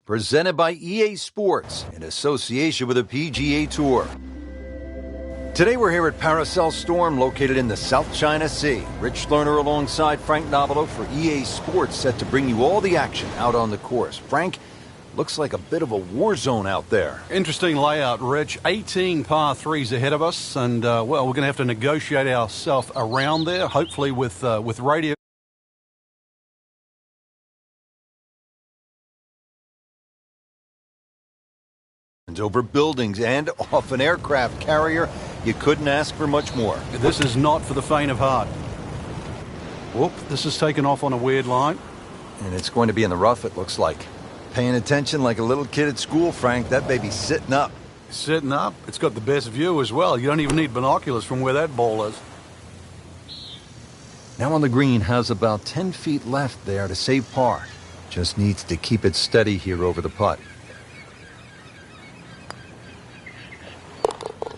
presented by EA Sports in association with the PGA Tour. Today we're here at Paracel Storm, located in the South China Sea. Rich Lerner alongside Frank Nobilo for EA Sports, set to bring you all the action out on the course. Frank, looks like a bit of a war zone out there. Interesting layout, Rich. 18 par threes ahead of us, and well, we're going to have to negotiate ourselves around there, hopefully with radio. Over buildings and off an aircraft carrier. You couldn't ask for much more. This is not for the faint of heart. Whoop, this is taken off on a weird line. And it's going to be in the rough, it looks like. Paying attention like a little kid at school, Frank. That baby's sitting up. Sitting up? It's got the best view as well. You don't even need binoculars from where that ball is. Now on the green, has about 10 feet left there to save par. Just needs to keep it steady here over the putt.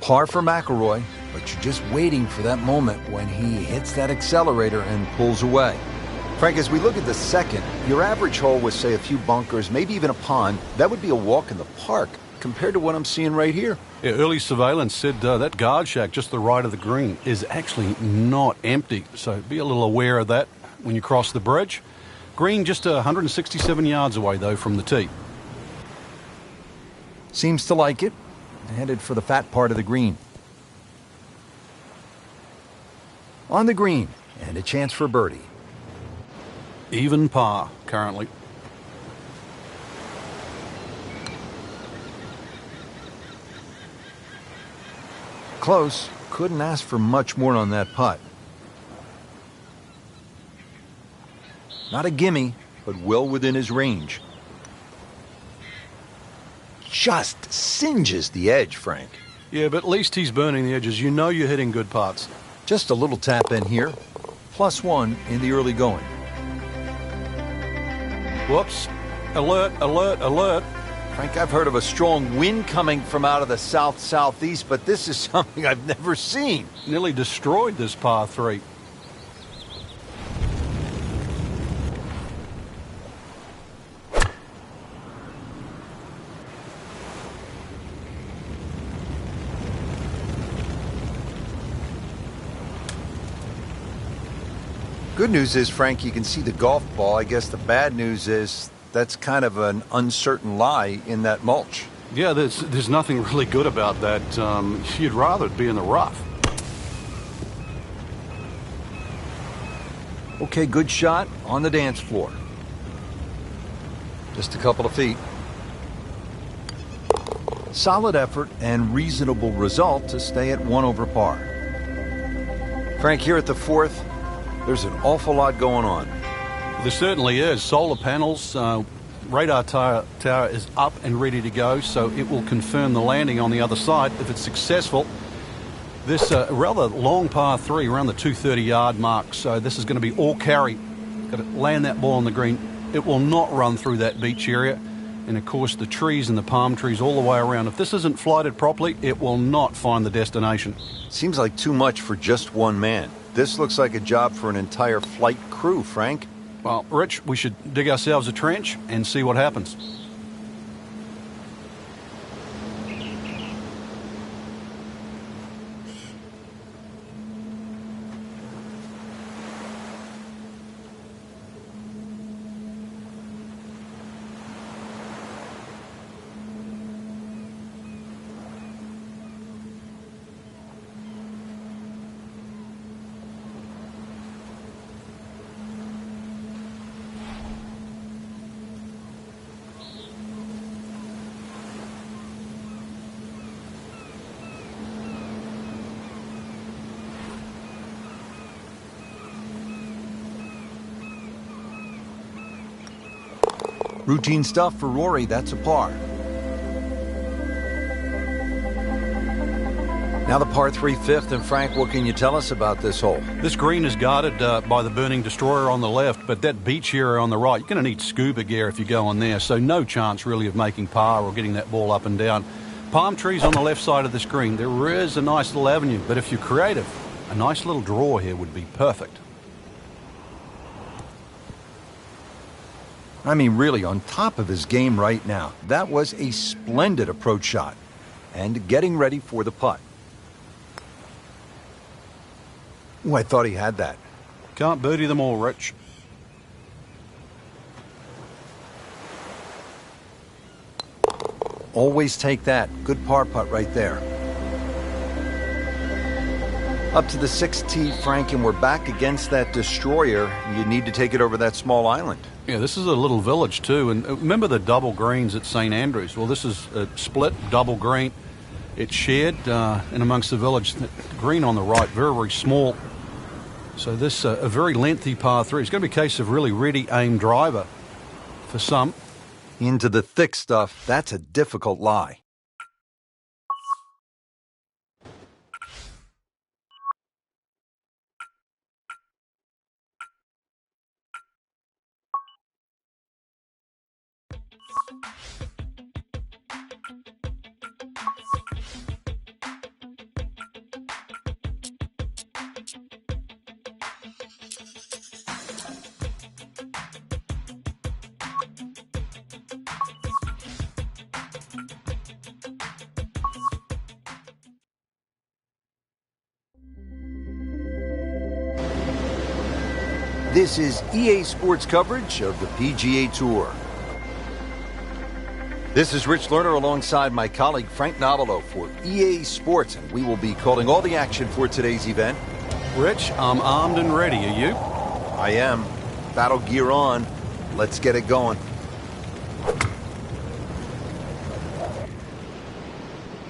Par for McIlroy, but you're just waiting for that moment when he hits that accelerator and pulls away. Frank, as we look at the second, your average hole with, say, a few bunkers, maybe even a pond, that would be a walk in the park compared to what I'm seeing right here. Yeah, early surveillance said that guard shack just to the right of the green is actually not empty, so be a little aware of that when you cross the bridge. Green just 167 yards away, though, from the tee. Seems to like it. Headed for the fat part of the green. On the green, and a chance for birdie. Even par, currently. Close. Couldn't ask for much more on that putt. Not a gimme, but well within his range. Just singes the edge, Frank. Yeah, but at least he's burning the edges. You know you're hitting good putts. Just a little tap in here. +1 in the early going. Whoops. Alert, alert, alert. Frank, I've heard of a strong wind coming from out of the south-southeast, but this is something I've never seen. Nearly destroyed this par 3. Good news is, Frank, you can see the golf ball. I guess the bad news is that's kind of an uncertain lie in that mulch. Yeah, there's nothing really good about that. You'd rather it be in the rough. Okay, good shot on the dance floor. Just a couple of feet. Solid effort and reasonable result to stay at 1 over par. Frank, here at the fourth, there's an awful lot going on. There certainly is. Solar panels, radar tower is up and ready to go, so it will confirm the landing on the other side if it's successful. This rather long par 3 around the 230-yard mark, so this is going to be all carry. Got to land that ball on the green. It will not run through that beach area. And, of course, the trees and the palm trees all the way around. If this isn't flighted properly, it will not find the destination. Seems like too much for just one man. This looks like a job for an entire flight crew, Frank. Well, Rich, we should dig ourselves a trench and see what happens. Routine stuff for Rory, that's a par. Now the par 3 fifth, and Frank, what can you tell us about this hole? This green is guarded by the Burning Destroyer on the left, but that beach area on the right, you're going to need scuba gear if you go on there, so no chance really of making par or getting that ball up and down. Palm trees on the left side of this green. There is a nice little avenue, but if you're creative, a nice little draw here would be perfect. I mean, really on top of his game right now. That was a splendid approach shot. And getting ready for the putt. Ooh, I thought he had that. Can't birdie them all, Rich. Always take that. Good par putt right there. Up to the 6th tee, Frank, and we're back against that destroyer. You need to take it over that small island. Yeah, this is a little village too, and remember the double greens at St Andrews? Well, this is a split double green. It's shared in amongst the village. The green on the right, very, very small. So this a very lengthy par 3. It's going to be a case of really ready aim driver for some. Into the thick stuff, that's a difficult lie. This is EA Sports coverage of the PGA Tour. This is Rich Lerner alongside my colleague Frank Nobilo for EA Sports, and we will be calling all the action for today's event. Rich, I'm armed and ready. Are you? I am. Battle gear on. Let's get it going.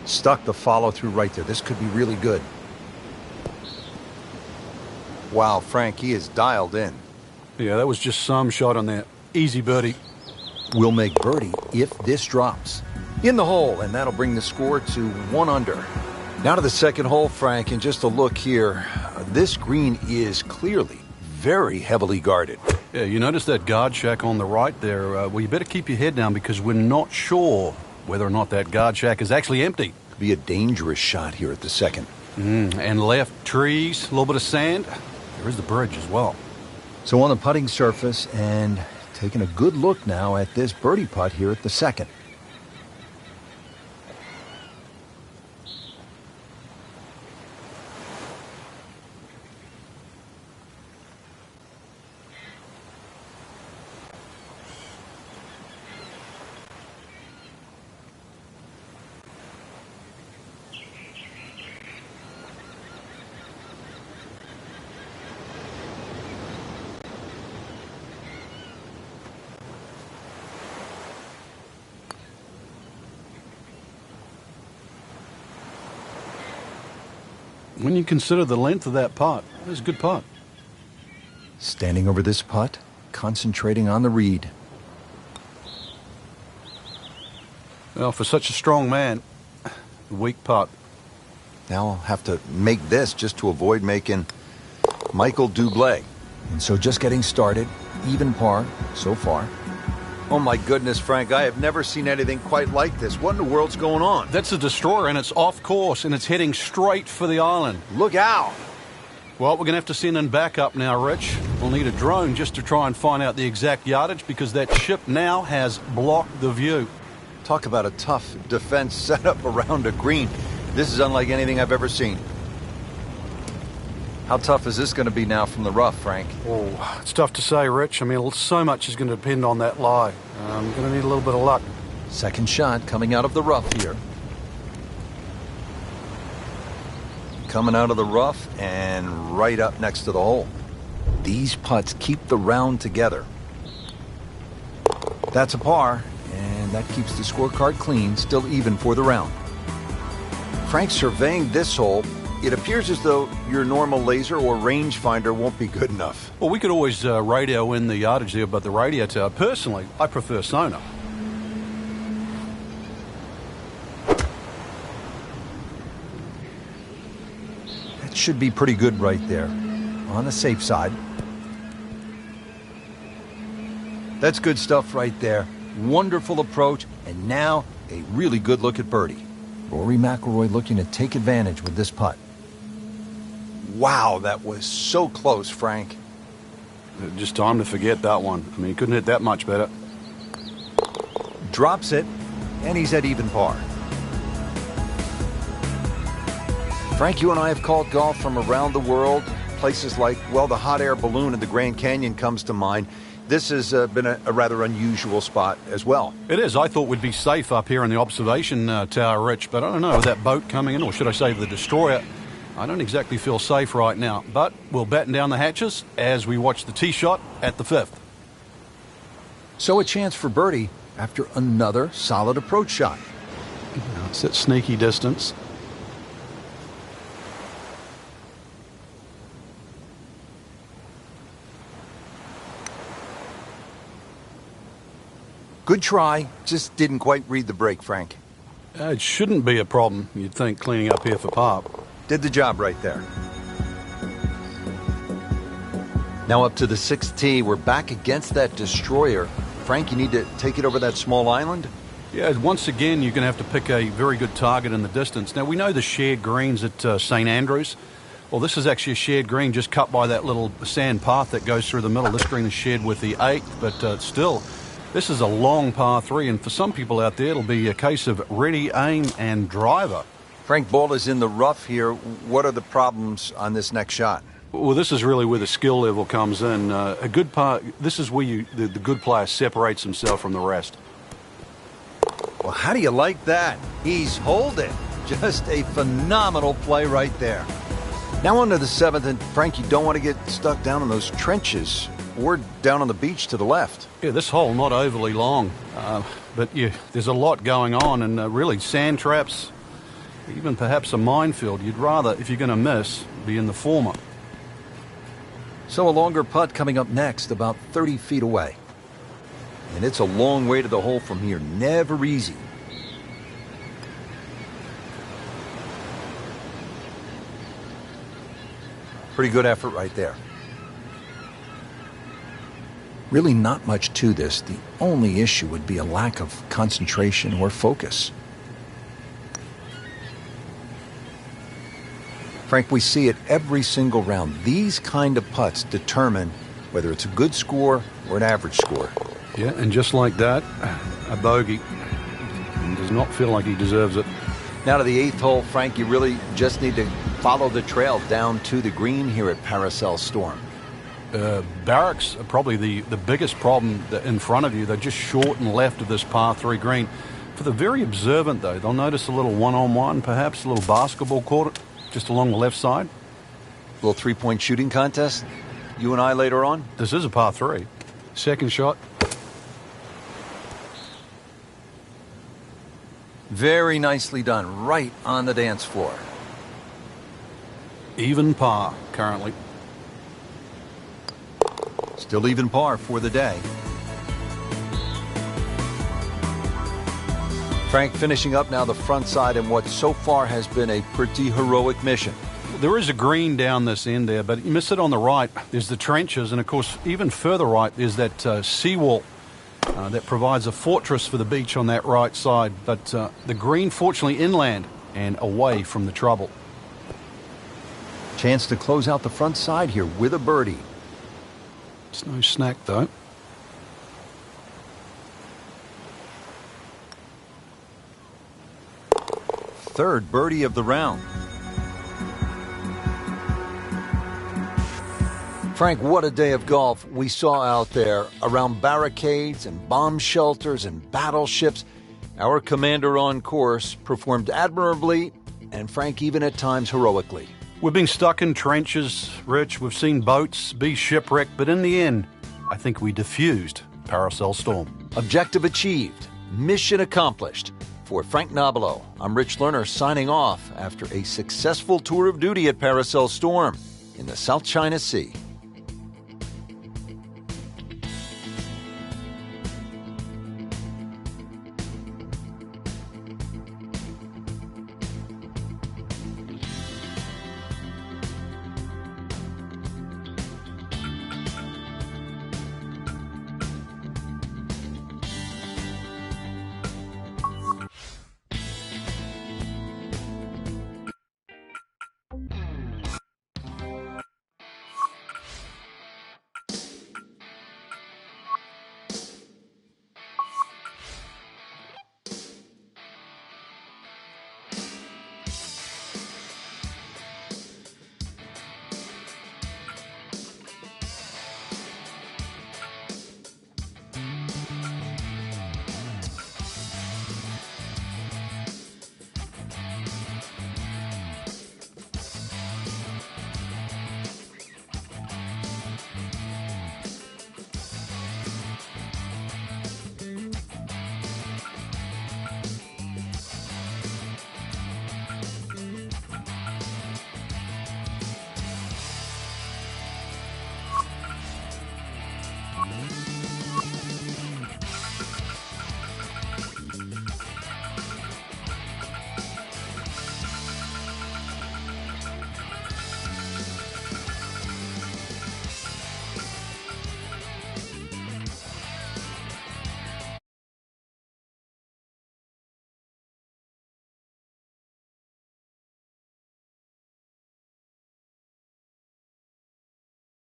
Stuck the follow through right there. This could be really good. Wow, Frank, he is dialed in. Yeah, that was just some shot on that. Easy birdie. We'll make birdie if this drops. In the hole, and that'll bring the score to 1 under. Now to the second hole, Frank, and just a look here. This green is clearly very heavily guarded. Yeah, you notice that guard shack on the right there. Well, you better keep your head down because we're not sure whether or not that guard shack is actually empty. Could be a dangerous shot here at the second. And left, trees, a little bit of sand. There is the bridge as well. So on the putting surface, and taking a good look now at this birdie putt here at the second. When you consider the length of that putt, it was a good putt. Standing over this putt, concentrating on the read. Well, for such a strong man, weak putt. Now I'll have to make this just to avoid making Michael Bublé. And so just getting started, even par so far. Oh my goodness, Frank, I have never seen anything quite like this. What in the world's going on? That's a destroyer, and it's off course, and it's heading straight for the island. Look out! Well, we're going to have to send in backup now, Rich. We'll need a drone just to try and find out the exact yardage because that ship now has blocked the view. Talk about a tough defense set up around a green. This is unlike anything I've ever seen. How tough is this going to be now from the rough, Frank? Oh, it's tough to say, Rich. I mean, so much is going to depend on that lie. I'm going to need a little bit of luck. Second shot coming out of the rough here. Coming out of the rough and right up next to the hole. These putts keep the round together. That's a par, and that keeps the scorecard clean, still even for the round. Frank surveying this hole. It appears as though your normal laser or rangefinder won't be good enough. Well, we could always radio in the yardage there, but the radio tower, personally, I prefer sonar. That should be pretty good right there. On the safe side. That's good stuff right there. Wonderful approach, and now a really good look at birdie. Rory McIlroy looking to take advantage with this putt. Wow, that was so close, Frank. Just time to forget that one. I mean, he couldn't hit that much better. drops it, and he's at even par. Frank, you and I have called golf from around the world. Places like, well, the hot air balloon in the Grand Canyon comes to mind. This has been a rather unusual spot as well. It is. I thought we'd be safe up here in the observation tower, Rich, but I don't know, with that boat coming in, or should I say the destroyer, I don't exactly feel safe right now. But we'll batten down the hatches as we watch the tee shot at the 5th. So a chance for birdie after another solid approach shot. It's at sneaky distance. Good try, just didn't quite read the break, Frank. It shouldn't be a problem, you'd think, cleaning up here for par. Did the job right there. Now up to the 6th tee, we're back against that destroyer. Frank, you need to take it over that small island? Yeah, once again, you're going to have to pick a very good target in the distance. Now, we know the shared greens at St. Andrews. Well, this is actually a shared green just cut by that little sand path that goes through the middle. This green is shared with the 8th, but still, this is a long par 3, and for some people out there, it'll be a case of ready, aim, and driver. Frank, ball is in the rough here. What are the problems on this next shot? Well, this is really where the skill level comes in. A good par. This is where the good player separates himself from the rest. Well, how do you like that? He's holding. Just a phenomenal play right there. Now on to the 7th, and Frank, you don't want to get stuck down in those trenches or down on the beach to the left. Yeah, this hole not overly long, but yeah, there's a lot going on, and really sand traps, even perhaps a minefield. You'd rather, if you're going to miss, be in the former. So a longer putt coming up next, about 30 feet away. And it's a long way to the hole from here. Never easy. Pretty good effort right there. Really not much to this. The only issue would be a lack of concentration or focus. Frank, we see it every single round. These kind of putts determine whether it's a good score or an average score. Yeah, and just like that, a bogey. He does not feel like he deserves it. Now to the 8th hole, Frank, you really just need to follow the trail down to the green here at Paracel Storm. Barracks are probably the biggest problem in front of you. They're just short and left of this par 3 green. For the very observant, though, they'll notice a little one-on-one, perhaps a little basketball court just along the left side. A little three-point shooting contest? You and I later on? This is a par 3. Second shot. Very nicely done, right on the dance floor. Even par, currently. Still even par for the day. Frank, finishing up now the front side in what so far has been a pretty heroic mission. There is a green down this end there, but you miss it on the right. There's the trenches, and of course, even further right, there's that seawall that provides a fortress for the beach on that right side. But the green, fortunately, inland and away from the trouble. Chance to close out the front side here with a birdie. It's no snack, though. Third birdie of the round. Frank, what a day of golf we saw out there around barricades and bomb shelters and battleships. Our commander on course performed admirably and, Frank, even at times heroically. We've been stuck in trenches, Rich. We've seen boats be shipwrecked, but in the end, I think we diffused Paracel Storm. Objective achieved. Mission accomplished. For Frank Nobilo, I'm Rich Lerner signing off after a successful tour of duty at Paracel Storm in the South China Sea.